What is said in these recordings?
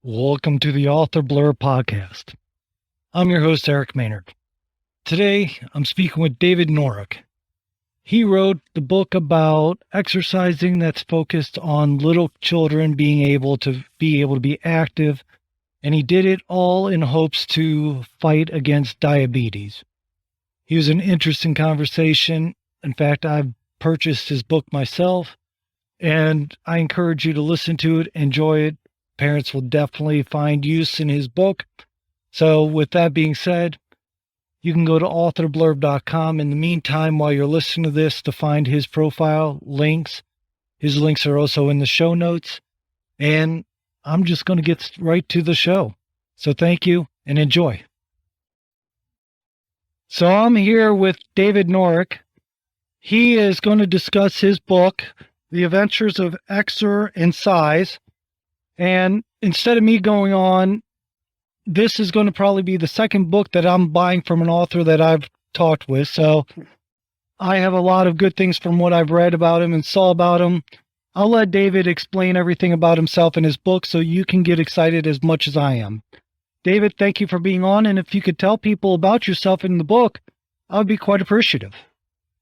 Welcome to the Author Blurb podcast. I'm your host, Eric Maynard. Today, I'm speaking with David Norec. He wrote the book about exercising that's focused on little children being able to be active, and he did it all in hopes to fight against diabetes. He was an interesting conversation. In fact, I've purchased his book myself, and I encourage you to listen to it, enjoy it. Parents will definitely find use in his book. So with that being said, you can go to authorblurb.com in the meantime while you're listening to this to find his profile links. His links are also in the show notes. And I'm just going to get right to the show. So thank you and enjoy. So I'm here with David Norec. He is going to discuss his book, The Adventures of Exercise. And instead of me going on, this is going to probably be the second book that I'm buying from an author that I've talked with. So I have a lot of good things from what I've read about him and saw about him. I'll let David explain everything about himself in his book so you can get excited as much as I am. David, thank you for being on. And if you could tell people about yourself in the book, I would be quite appreciative.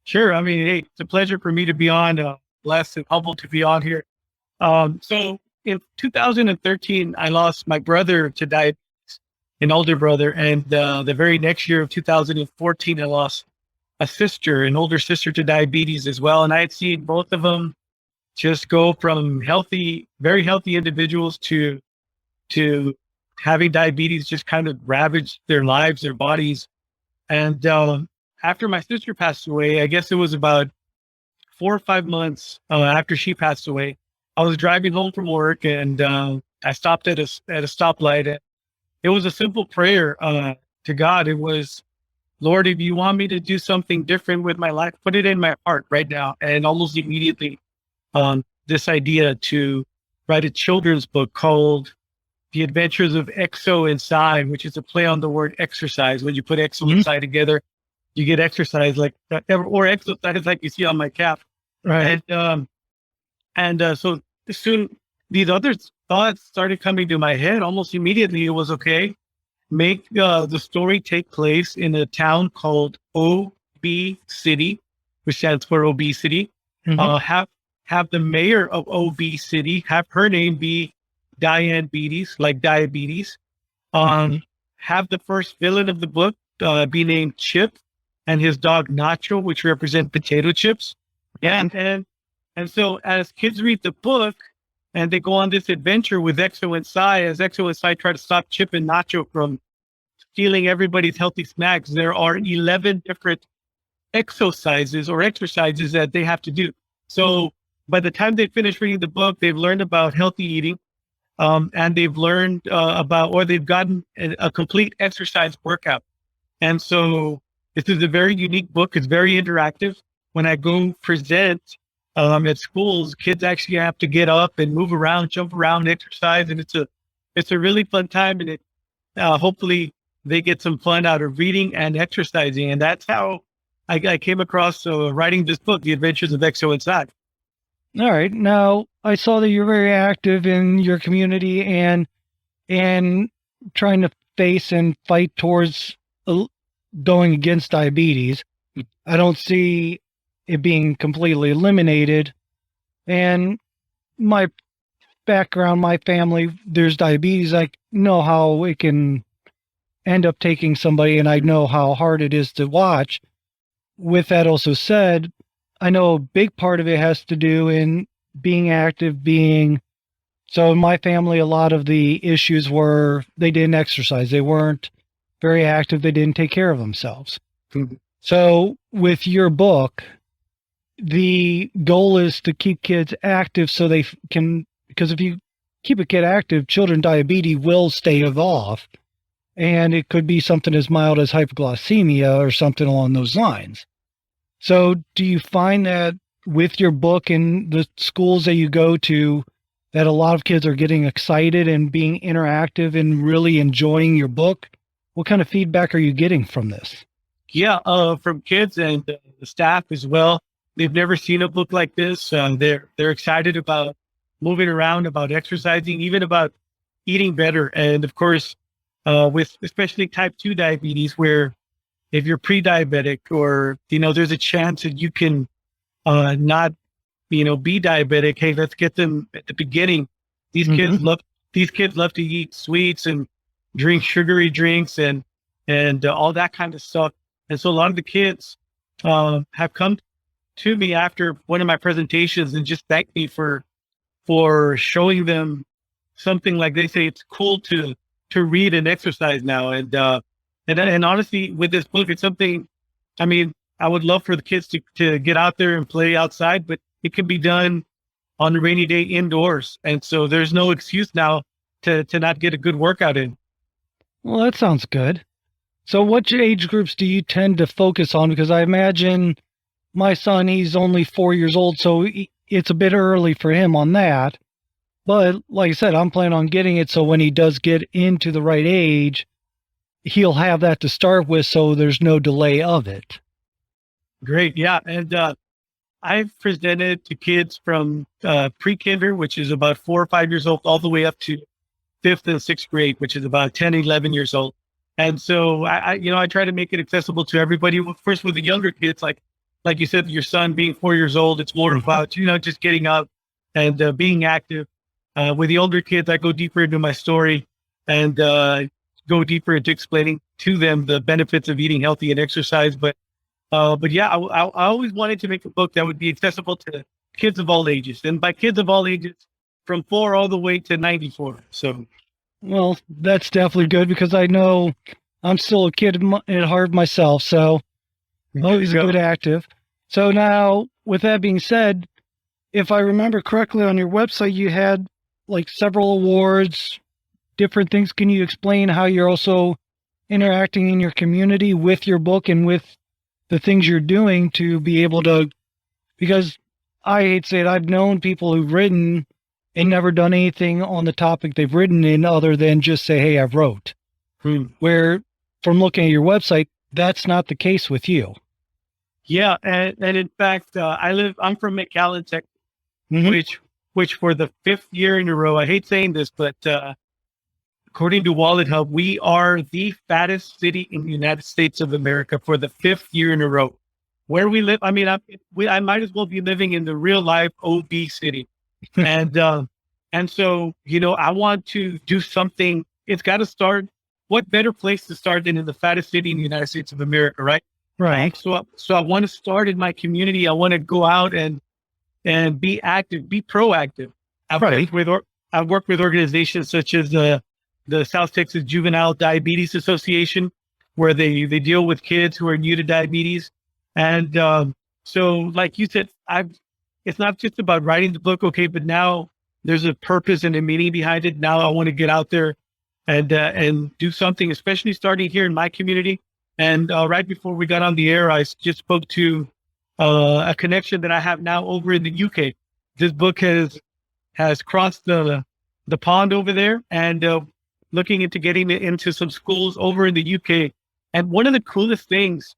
Sure. I mean, hey, it's a pleasure for me to be on. Blessed and humbled to be on here. So in 2013, I lost my brother to diabetes, an older brother. And the very next year of 2014, I lost a sister, an older sister, to diabetes as well. And I had seen both of them just go from healthy, very healthy individuals to having diabetes just kind of ravage their lives, their bodies. And after my sister passed away, I guess it was about 4 or 5 months after she passed away, I was driving home from work and I stopped at a stoplight. It was a simple prayer to God. It was, Lord, if you want me to do something different with my life, put it in my heart right now. And almost immediately, this idea to write a children's book called The Adventures of Exo Inside, which is a play on the word exercise. When you put exo inside together, you get exercise or exercise like you see on my cap. Right. So soon these other thoughts started coming to my head almost immediately. It was okay. Make the story take place in a town called City, which stands for obesity. Have the mayor of City, have her name be Diabetes, like diabetes. Have the first villain of the book be named Chip and his dog Nacho, which represent potato chips. And so as kids read the book and they go on this adventure with Exo Inside, as Exo Inside try to stop Chip and Nacho from stealing everybody's healthy snacks, there are 11 different exercises that they have to do. So by the time they finish reading the book, they've learned about healthy eating, and they've learned they've gotten a complete exercise workout. And so this is a very unique book. It's very interactive. When I go present at schools, kids actually have to get up and move around, jump around, exercise, and it's a really fun time. And hopefully they get some fun out of reading and exercising. And that's how I came across writing this book, The Adventures of Exo Inside. All right. Now, I saw that you're very active in your community and trying to face and fight towards going against diabetes. I don't see it being completely eliminated. And my background, my family, there's diabetes. I know how it can end up taking somebody, and I know how hard it is to watch. With that also said, I know a big part of it has to do in being active, so in my family, a lot of the issues were they didn't exercise. They weren't very active. They didn't take care of themselves. So with your book, the goal is to keep kids active so they can, because if you keep a kid active, children diabetes will stave off. And it could be something as mild as hypoglycemia or something along those lines. So do you find that with your book and the schools that you go to, that a lot of kids are getting excited and being interactive and really enjoying your book? What kind of feedback are you getting from this? Yeah, from kids and the staff as well. They've never seen a book like this. They're excited about moving around, about exercising, even about eating better. And of course, with especially type 2 diabetes, where if you're pre-diabetic or, there's a chance that you can not, be diabetic. Hey, let's get them at the beginning. These Hmm. kids love, these kids love to eat sweets and drink sugary drinks and all that kind of stuff. And so a lot of the kids have come to me after one of my presentations and just thanked me for showing them something. Like they say, it's cool to read and exercise now. And honestly, with this book, it's something. I mean, I would love for the kids to get out there and play outside, but it can be done on a rainy day indoors. And so there's no excuse now to not get a good workout in. Well, that sounds good. So, what age groups do you tend to focus on? Because I imagine my son, he's only 4 years old, so it's a bit early for him on that. But like I said, I'm planning on getting it so when he does get into the right age, he'll have that to start with, so there's no delay of it. Great. Yeah. And I've presented to kids from pre-kinder, which is about 4 or 5 years old, all the way up to fifth and sixth grade, which is about 10, 11 years old. And so I try to make it accessible to everybody. First with the younger kids, like you said, your son being 4 years old, it's more about, just getting up and being active. With the older kids, I go deeper into my story and go deeper into explaining to them the benefits of eating healthy and exercise. But yeah, I always wanted to make a book that would be accessible to kids of all ages. And by kids of all ages, from 4 all the way to 94. So, Well, that's definitely good because I know I'm still a kid at heart myself, so always a good active. So now, with that being said, if I remember correctly, on your website you had like several awards, different things. Can you explain how you're also interacting in your community with your book and with the things you're doing to be able to? Because I hate to say it, I've known people who've written and never done anything on the topic they've written in other than just say, "Hey, I've wrote." Where, from looking at your website, that's not the case with you. yeah. And in fact, I'm from McAllen, Texas, Mhm. which for the 5th year in a row, I hate saying this, but according to Wallet Hub, we are the fattest city in the United States of America for the 5th year in a row. Where we live, I mean, I might as well be living in the real life obese city. And and so, I want to do something. It's got to start. What better place to start than in the fattest city in the United States of America, right? Right. So I want to start in my community. I want to go out and be active, be proactive. I've Right. worked with I've worked with organizations such as the South Texas Juvenile Diabetes Association, where they deal with kids who are new to diabetes. And so, like you said, it's not just about writing the book, okay, but now there's a purpose and a meaning behind it. Now I want to get out there and do something, especially starting here in my community. And right before we got on the air, I just spoke to a connection that I have now over in the UK. This book has crossed the pond over there and looking into getting it into some schools over in the UK. And one of the coolest things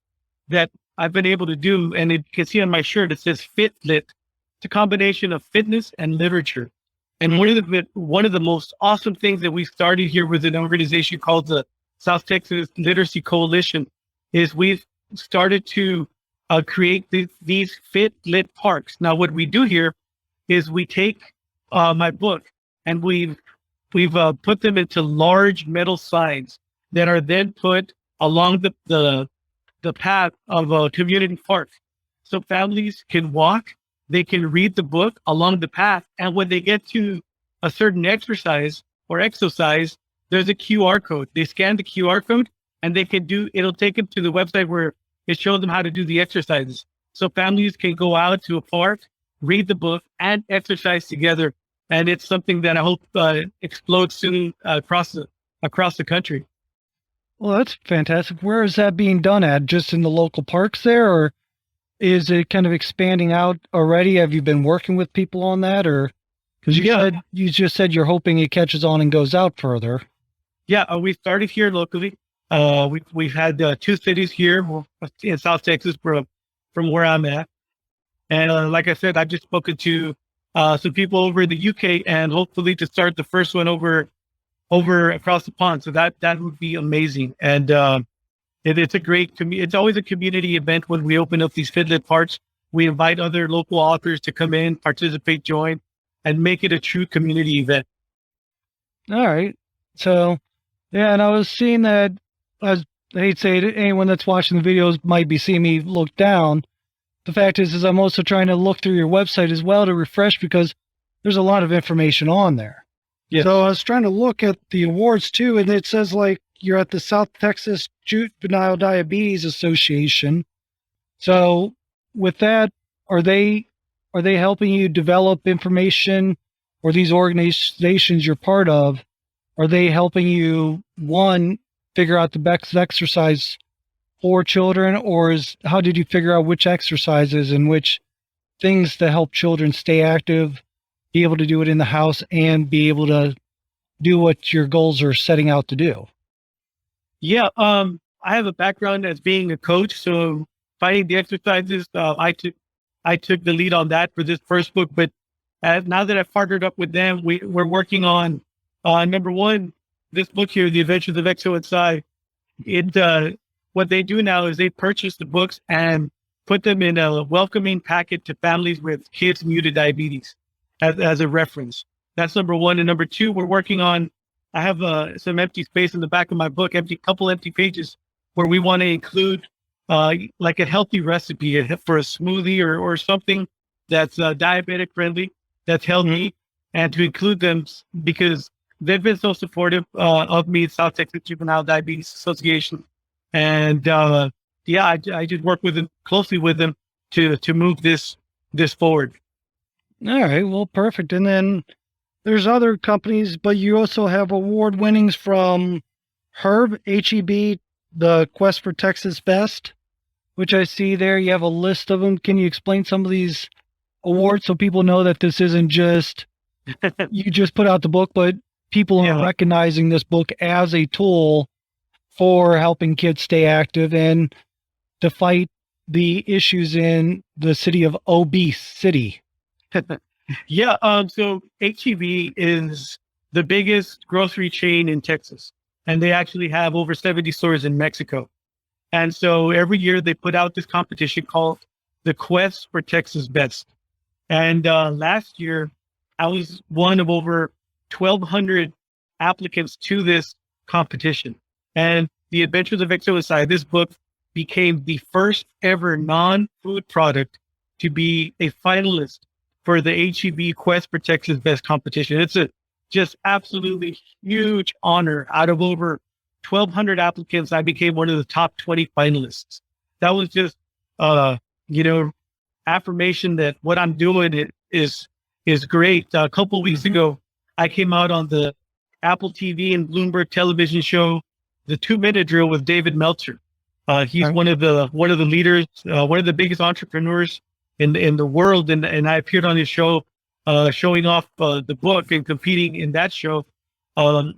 that I've been able to do, and you can see on my shirt, it says Fit Lit. It's a combination of fitness and literature. And one of the most awesome things that we started here with an organization called the South Texas Literacy Coalition is we've started to create these Fit Lit parks. Now, what we do here is we take my book and we've put them into large metal signs that are then put along the path of a community park. So families can walk, they can read the book along the path. And when they get to a certain exercise or exercise, there's a QR code. They scan the QR code and it'll take them to the website where it shows them how to do the exercises. So families can go out to a park, read the book and exercise together. And it's something that I hope explodes soon across the country. Well, that's fantastic. Where is that being done at? Just in the local parks there, or is it kind of expanding out already? Have you been working with people on that, or because you just said you're hoping it catches on and goes out further? Yeah, we started here locally. We've had 2 cities here in South Texas from where I'm at, and like I said, I've just spoken to some people over in the UK, and hopefully to start the first one over over across the pond. So that would be amazing. And it's a great it's always a community event when we open up these Fidlet parts. We invite other local authors to come in, participate, join, and make it a true community event. All right. So, yeah, and I was seeing that, as I hate to say it, anyone that's watching the videos might be seeing me look down. The fact is I'm also trying to look through your website as well to refresh because there's a lot of information on there. Yes. So I was trying to look at the awards too, and it says like you're at the South Texas Juvenile Diabetes Association. So with that, are they helping you develop information, or these organizations you're part of, are they helping you, one, figure out the best exercise for children, or how did you figure out which exercises and which things to help children stay active, be able to do it in the house, and be able to do what your goals are setting out to do? Yeah, I have a background as being a coach, so finding the exercises, I took the lead on that for this first book. But now that I've partnered up with them, we're working on number one, this book here, The Adventures of XOXI. What they do now is they purchase the books and put them in a welcoming packet to families with kids new to diabetes as a reference. That's number one. And number two, we're working on, I have some empty space in the back of my book, couple empty pages, where we want to include like a healthy recipe for a smoothie or something that's diabetic friendly, that's healthy, and to include them because they've been so supportive of me, South Texas Juvenile Diabetes Association. And yeah, I just work with them closely with them to move this forward. All right, well, perfect. And then there's other companies, but you also have award winnings from Herb, HEB, the Quest for Texas Best, which I see there. You have a list of them. Can you explain some of these awards so people know that this isn't just you just put out the book, but people are recognizing this book as a tool for helping kids stay active and to fight the issues in the city of obesity? Yeah. So HEB is the biggest grocery chain in Texas, and they actually have over 70 stores in Mexico. And so every year they put out this competition called the Quest for Texas Best. And last year I was one of over 1,200 applicants to this competition. And The Adventures of XOXI, this book became the first ever non-food product to be a finalist for the HEB Quest for Texas Best competition. It's a just absolutely huge honor. Out of over 1,200 applicants, I became one of the top 20 finalists. That was just, affirmation that what I'm doing is great. A couple of weeks ago, I came out on the Apple TV and Bloomberg television show, The 2-Minute Drill with David Meltzer. He's one of the leaders, one of the biggest entrepreneurs in the world, and I appeared on his show, showing off the book and competing in that show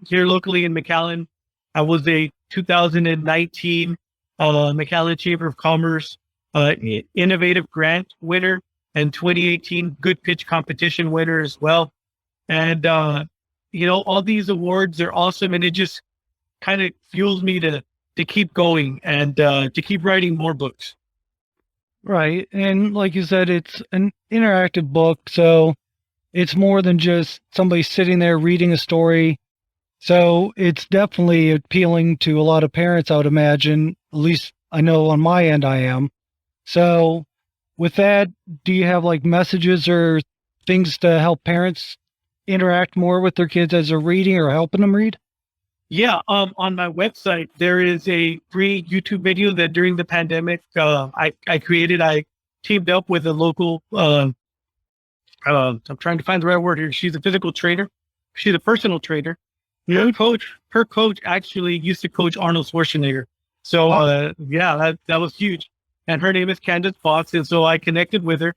here locally in McAllen. I was a 2019 McAllen Chamber of Commerce Innovative Grant winner and 2018 Good Pitch Competition winner as well. And all these awards are awesome, and it just kind of fuels me to keep going and to keep writing more books. Right. And like you said, it's an interactive book. So it's more than just somebody sitting there reading a story. So it's definitely appealing to a lot of parents, I would imagine. At least I know on my end I am. So with that, do you have like messages or things to help parents interact more with their kids as they're reading or helping them read? Yeah, on my website, there is a free YouTube video that during the pandemic, I created. I teamed up with a local, I'm trying to find the right word here. She's a physical trainer. She's a personal trainer. Her coach actually used to coach Arnold Schwarzenegger. So, that was huge. And her name is Candace Fox. And so I connected with her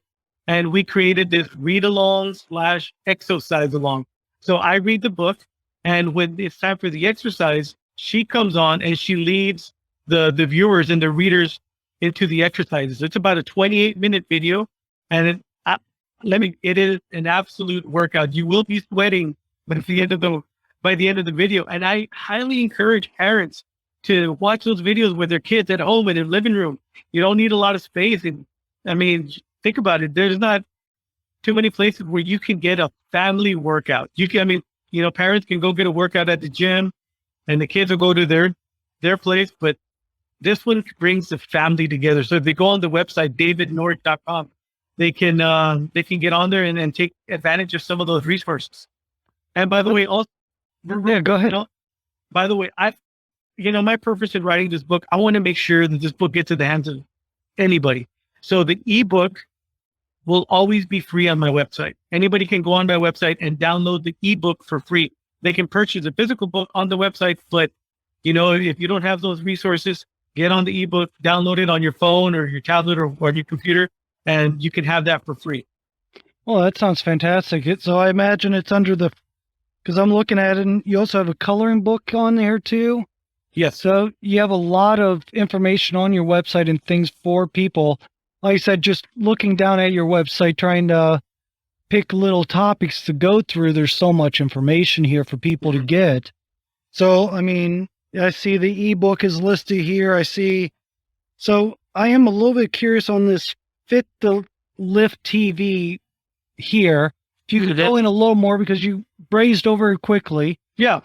and we created this read along / exercise along. So I read the book. And when it's time for the exercise, she comes on and she leads the viewers and the readers into the exercises. It's about a 28-minute video, and it is an absolute workout. You will be sweating, but at the end of by the end of the video. And I highly encourage parents to watch those videos with their kids at home in their living room. You don't need a lot of space. And I mean, think about it. There's not too many places where you can get a family workout. You can, I mean, you know, parents can go get a workout at the gym and the kids will go to their place, but this one brings the family together. So if they go on the website, davidnorec.com, they can get on there and take advantage of some of those resources. And by the way, also, Yeah, go ahead. by the way, my purpose in writing this book, I want to make sure that this book gets in the hands of anybody. So the ebook will always be free on my website. Anybody can go on my website and download the ebook for free. They can purchase a physical book on the website, but you know, if you don't have those resources, get on the ebook, download it on your phone or your tablet or your computer, and you can have that for free. Well, that sounds fantastic. So I imagine it's under because I'm looking at it, and you also have a coloring book on there too. Yes. So you have a lot of information on your website and things for people. Like I said, just looking down at your website, trying to pick little topics to go through. There's so much information here for people to get. So, I mean, I see the ebook is listed here. So I am a little bit curious on this Fit the Lift TV here. If you could go in a little more because you brazed over it quickly. Yeah.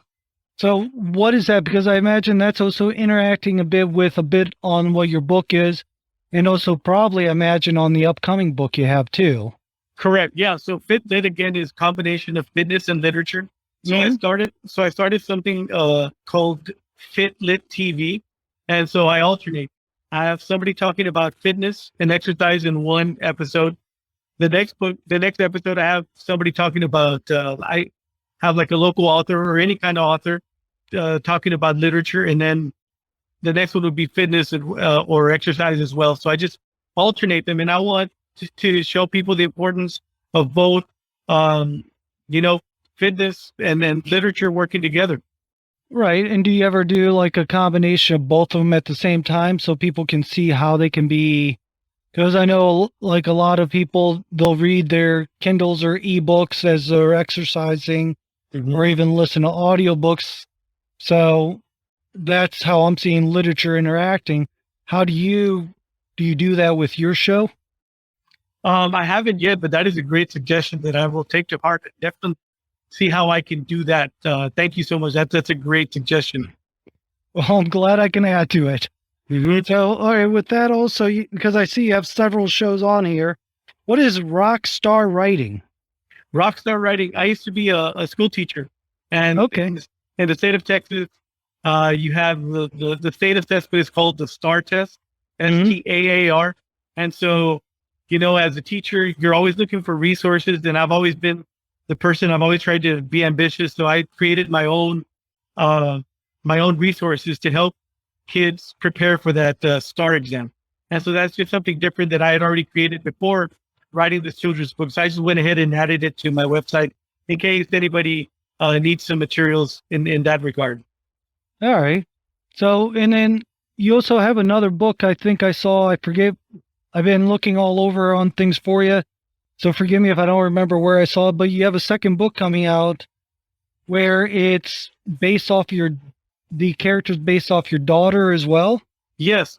So what is that? Because I imagine that's also interacting a bit on what your book is, and also probably I imagine on the upcoming book you have too. Correct. Yeah. So Fit Lit again is a combination of fitness and literature. So I started something called Fit Lit TV. And so I alternate. I have somebody talking about fitness and exercise in one episode. The next episode, I have somebody talking about, I have like a local author or any kind of author talking about literature. And then the next one would be fitness or exercise as well. So I just alternate them. And I want to show people the importance of both, fitness and then literature working together. Right. And do you ever do like a combination of both of them at the same time so people can see how they can be? Because I know like a lot of people, they'll read their Kindles or ebooks as they're exercising or even listen to audiobooks. So that's how I'm seeing literature interacting. How do you do that with your show? I haven't yet, but that is a great suggestion that I will take to heart. Definitely see how I can do that. Thank you so much. That's a great suggestion. Well, I'm glad I can add to it. So, all right, with that also, because I see you have several shows on here, what is Rockstar Writing? Rockstar Writing. I used to be a school teacher, and in the state of Texas, you have the state assessment is called the STAR test, STAAR, and so as a teacher, you're always looking for resources, and I've always been the person. I've always tried to be ambitious, so I created my own resources to help kids prepare for that STAR exam. And so that's just something different that I had already created before writing this children's book. So I just went ahead and added it to my website in case anybody needs some materials in that regard. All right. So, and then you also have another book I think I saw. I forget. I've been looking all over on things for you. So forgive me if I don't remember where I saw it, but you have a second book coming out where it's based off the characters based off your daughter as well? Yes.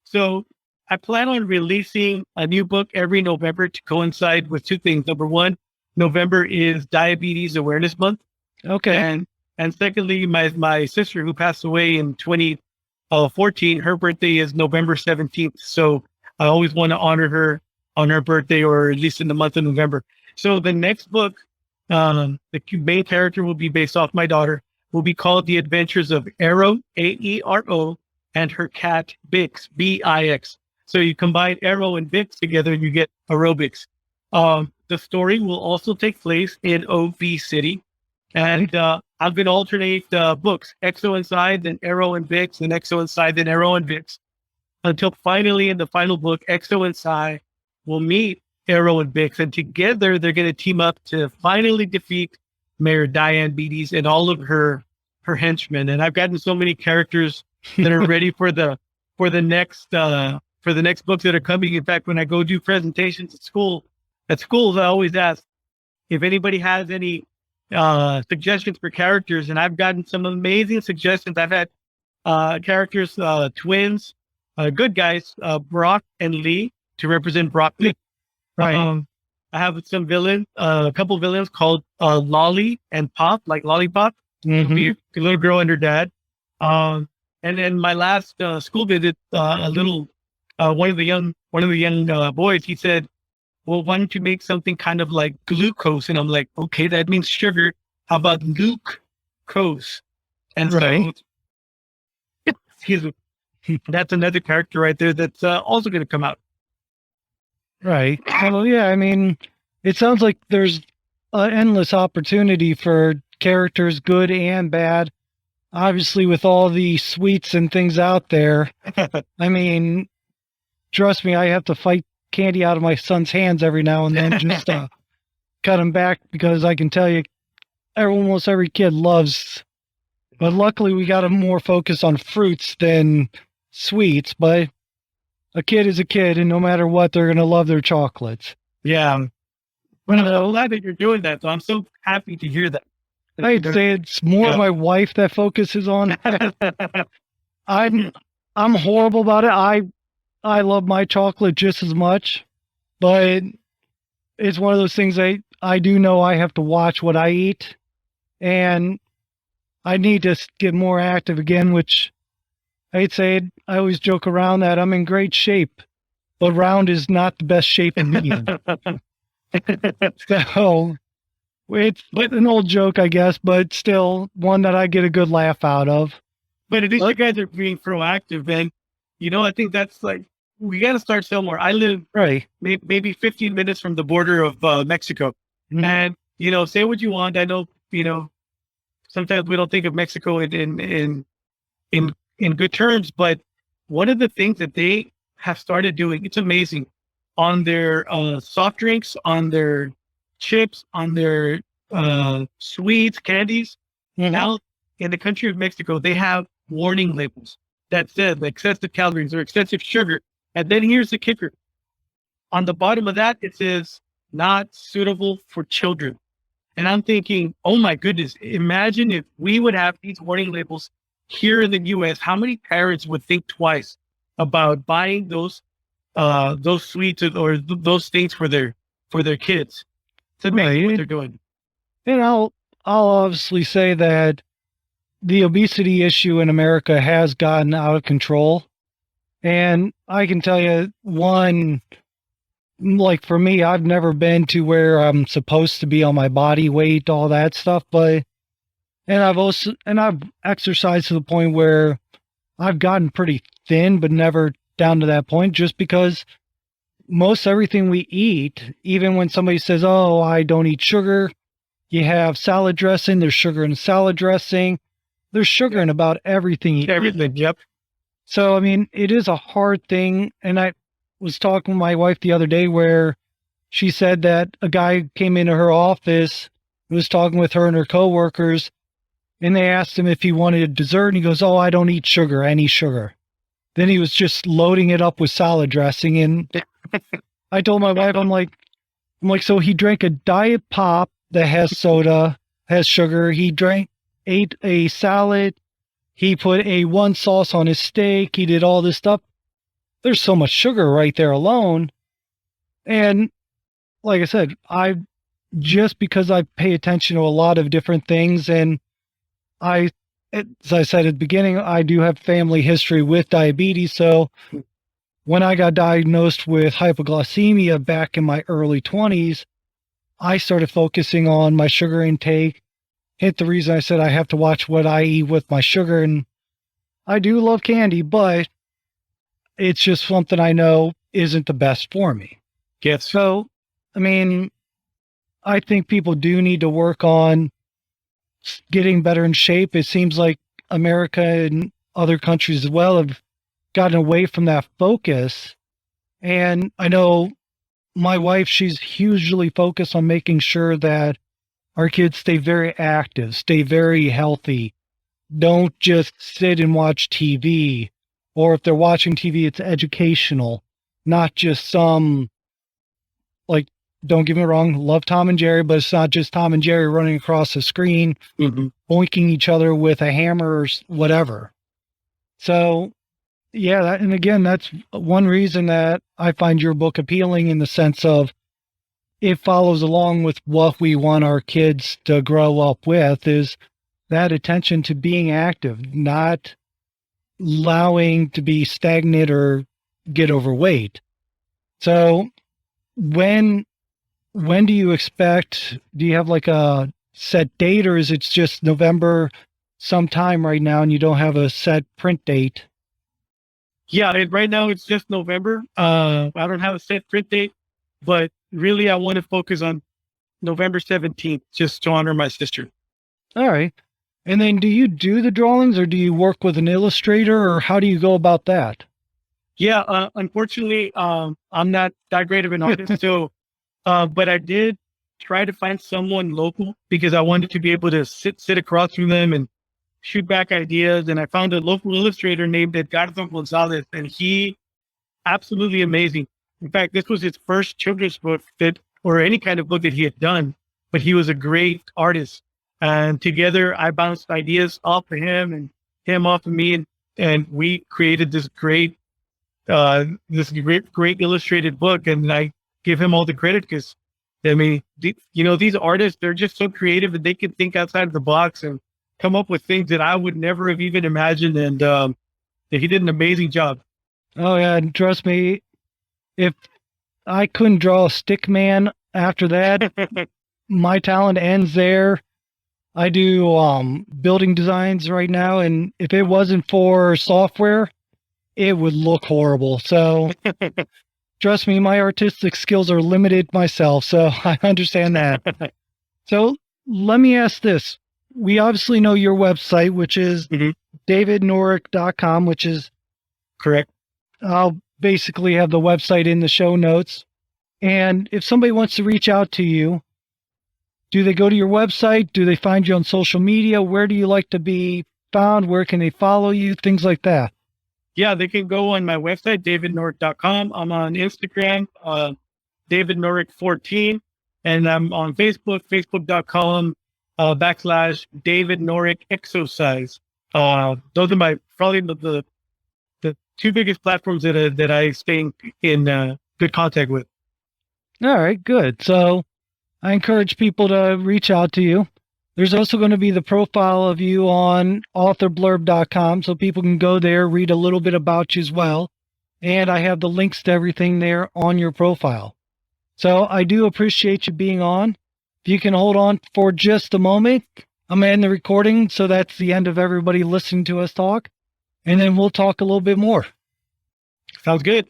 So I plan on releasing a new book every November to coincide with two things. Number one, November is Diabetes Awareness Month. Okay. And secondly, my sister who passed away in 2014, her birthday is November 17th. So I always want to honor her on her birthday, or at least in the month of November. So the next book, the main character will be based off my daughter, will be called The Adventures of Aero, Aero, and her cat, Bix, Bix. So you combine Aero and Bix together and you get aerobics. The story will also take place in obesity. And I'm going to alternate books, Exo Inside, then Aero and Bix, then Exo Inside, then Aero and Bix, until finally in the final book, Exo Inside will meet Aero and Bix, and together they're going to team up to finally defeat Mayor Diabetes and all of her henchmen. And I've gotten so many characters that are ready for the next books that are coming. In fact, when I go do presentations at schools, I always ask if anybody has any suggestions for characters, and I've gotten some amazing suggestions. I've had characters, twins, good guys, Brock and Lee to represent broccoli. Right. I have some villains, a couple villains called Lolly and Pop, like Lollipop, be a little girl and her dad. And then my last school visit, a little one of the young boys, he said, "Well, why don't you make something kind of like glucose?" And I'm like, "Okay, that means sugar. How about Luke-cose?" And Right. so, excuse me, that's another character right there that's also going to come out. Right. Well, yeah, I mean, it sounds like there's an endless opportunity for characters, good and bad. Obviously, with all the sweets and things out there, I mean, trust me, I have to fight candy out of my son's hands every now and then just to cut him back because I can tell you, almost every kid loves. But luckily, we got a more focus on fruits than sweets. But a kid is a kid, and no matter what, they're gonna love their chocolates. Yeah. Well, I'm glad that you're doing that. So I'm so happy to hear that. I'd say it's more my wife that focuses on. I'm horrible about it. I love my chocolate just as much, but it's one of those things I do know I have to watch what I eat, and I need to get more active again, which I'd say I always joke around that I'm in great shape, but round is not the best shape in me. So it's an old joke, I guess, but still one that I get a good laugh out of. But at least you guys are being proactive, and I think that's like we got to start somewhere. I live Right. maybe 15 minutes from the border of Mexico, and say what you want. I know sometimes we don't think of Mexico in good terms, but one of the things that they have started doing, it's amazing, on their soft drinks, on their chips, on their sweets, candies. Now in the country of Mexico, they have warning labels that says excessive calories or excessive sugar. And then here's the kicker. On the bottom of that, it says not suitable for children. And I'm thinking, oh my goodness, imagine if we would have these warning labels here in the US, how many parents would think twice about buying those sweets or those things for their kids? It's amazing what they're doing. And I'll obviously say that the obesity issue in America has gotten out of control. And I can tell you one, like for me, I've never been to where I'm supposed to be on my body weight, all that stuff, but I've exercised to the point where I've gotten pretty thin, but never down to that point, just because most everything we eat, even when somebody says, "Oh, I don't eat sugar," you have salad dressing, there's sugar in salad dressing, there's sugar in about everything you eat. Everything, yep. So, I mean, it is a hard thing. And I was talking with my wife the other day where she said that a guy came into her office, was talking with her and her coworkers, and they asked him if he wanted a dessert. And he goes, "Oh, I don't eat sugar, any sugar." Then he was just loading it up with salad dressing. And I told my wife, I'm like, so he drank a diet pop that has soda, has sugar. He ate a salad. He put A1 sauce on his steak. He did all this stuff. There's so much sugar right there alone. And like I said, just because I pay attention to a lot of different things, and as I said at the beginning, I do have family history with diabetes. So when I got diagnosed with hypoglycemia back in my early 20s, I started focusing on my sugar intake. Hit the reason I said I have to watch what I eat with my sugar. And I do love candy, but it's just something I know isn't the best for me. Yes. So, I mean, I think people do need to work on getting better in shape. It seems like America and other countries as well have gotten away from that focus. And I know my wife, she's hugely focused on making sure that our kids stay very active, stay very healthy. Don't just sit and watch TV. Or if they're watching TV, it's educational, not just some like don't get me wrong, love Tom and Jerry, but it's not just Tom and Jerry running across the screen, boinking each other with a hammer or whatever. So, yeah, and again, that's one reason that I find your book appealing, in the sense of it follows along with what we want our kids to grow up with, is that attention to being active, not allowing to be stagnant or get overweight. So when do you expect, do you have like a set date, or is it just November sometime right now and you don't have a set print date? Yeah, right now it's just November. I don't have a set print date, but really I want to focus on November 17th, just to honor my sister. All right. And then do you do the drawings, or do you work with an illustrator, or how do you go about that? Yeah, unfortunately, I'm not that great of an artist. So, but I did try to find someone local because I wanted to be able to sit across from them and shoot back ideas. And I found a local illustrator named Edgardo Gonzalez, and he absolutely amazing. In fact, this was his first children's book or any kind of book that he had done, but he was a great artist. And together I bounced ideas off of him and him off of me. And we created this great illustrated book. And I give him all the credit because, I mean, these artists, they're just so creative and they can think outside of the box and come up with things that I would never have even imagined. And he did an amazing job. Oh yeah, and trust me, if I couldn't draw a stick man after that, my talent ends there. I do building designs right now, and if it wasn't for software, it would look horrible. So trust me, my artistic skills are limited myself, so I understand that. So let me ask this. We obviously know your website, which is davidnorec.com, which is correct. I'll basically have the website in the show notes. And if somebody wants to reach out to you, do they go to your website? Do they find you on social media? Where do you like to be found? Where can they follow you? Things like that. Yeah, they can go on my website, davidnorec.com. I'm on Instagram, davidnorec14, and I'm on Facebook, facebook.com /David Norec exercise. Those are probably the two biggest platforms that I stay in good contact with. All right, good. So I encourage people to reach out to you. There's also going to be the profile of you on authorblurb.com, so people can go there, read a little bit about you as well. And I have the links to everything there on your profile. So I do appreciate you being on. If you can hold on for just a moment, I'm going to end the recording, so that's the end of everybody listening to us talk. And then we'll talk a little bit more. Sounds good.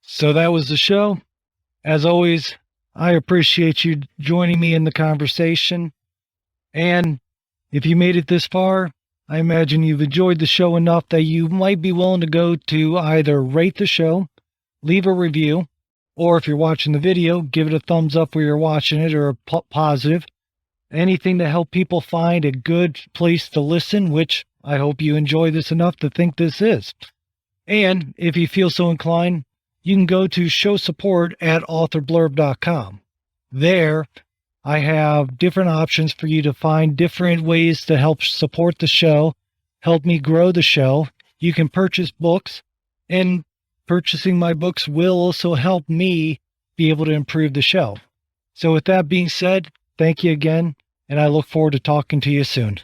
So that was the show. As always, I appreciate you joining me in the conversation. And if you made it this far, I imagine you've enjoyed the show enough that you might be willing to go to either rate the show, leave a review, or if you're watching the video, give it a thumbs up where you're watching it, or a positive. Anything to help people find a good place to listen, which I hope you enjoy this enough to think this is. And if you feel so inclined, you can go to show support at authorblurb.com. There, I have different options for you to find different ways to help support the show, help me grow the show. You can purchase books, and purchasing my books will also help me be able to improve the show. So with that being said, thank you again, and I look forward to talking to you soon.